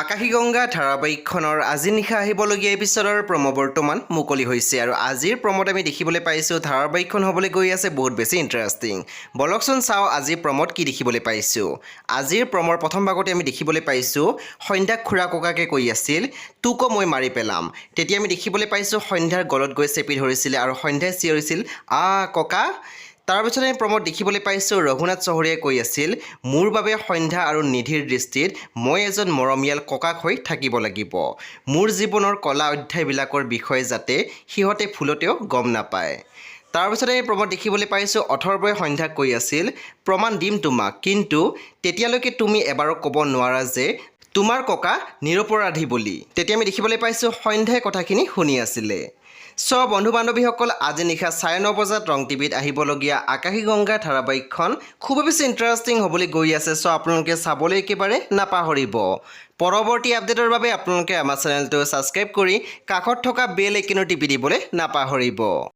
আকাশী গংগা ধাৰাবাহিকখনৰ আজি নিশা আহিবলগীয়া এপিছডৰ প্ৰম' বৰ্তমান মুকলি হৈছে আৰু আজিৰ প্ৰম'ত আমি দেখিবলৈ পাইছোঁ ধাৰাবাহিকখন হ'বলৈ গৈ আছে বহুত বেছি ইণ্টাৰেষ্টিং। বলকচোন চাওঁ আজিৰ প্ৰম'ত কি দেখিবলৈ পাইছোঁ। আজিৰ প্ৰম'ৰ প্ৰথম ভাগতে আমি দেখিবলৈ পাইছোঁ সন্ধ্যাক খুৰা ককাকে কৈ আছিল তোকো মই মাৰি পেলাম। তেতিয়া আমি দেখিবলৈ পাইছোঁ সন্ধ্যাৰ গলত গৈ চেপি ধৰিছিলে আৰু সন্ধ্যাই চিঞৰিছিল ককা। তাৰপিছত আমি প্ৰম'ত দেখিবলৈ পাইছোঁ ৰঘুনাথ চহৰীয়াই কৈ আছিল মোৰ বাবে সন্ধ্যা আৰু নিধিৰ দৃষ্টিত মই এজন মৰমীয়াল ককাক হৈ থাকিব লাগিব। মোৰ জীৱনৰ কলা অধ্যায়বিলাকৰ বিষয়ে যাতে সিহঁতে ভুলতেও গম নাপায়। তাৰপিছতে এই প্ৰম'ত দেখিবলৈ পাইছোঁ অথৰ্বই সন্ধ্যাক কৈ আছিল প্ৰমাণ দিম তোমাক, কিন্তু তেতিয়ালৈকে তুমি এবাৰো ক'ব নোৱাৰা যে তোমাৰ ককা নিৰপৰাধী বুলি। তেতিয়া আমি দেখিবলৈ পাইছোঁ সন্ধ্যাই কথাখিনি শুনি আছিলে। বন্ধু বান্ধৱীসকল, আজি নিশা 9:30 বজাত ৰং টিভিত আহিবলগীয়া আকাশী গংগা ধাৰাবাহিকখন খুব বেছি ইণ্টাৰেষ্টিং হ'বলৈ গৈ আছে। আপোনালোকে চাবলৈ একেবাৰে নাপাহৰিব। পৰৱৰ্তী আপডেটৰ বাবে আপোনালোকে আমাৰ চেনেলটো ছাবস্ক্ৰাইব কৰি কাষত থকা বেল আইকনটো টিপি দিবলৈ নাপাহৰিব।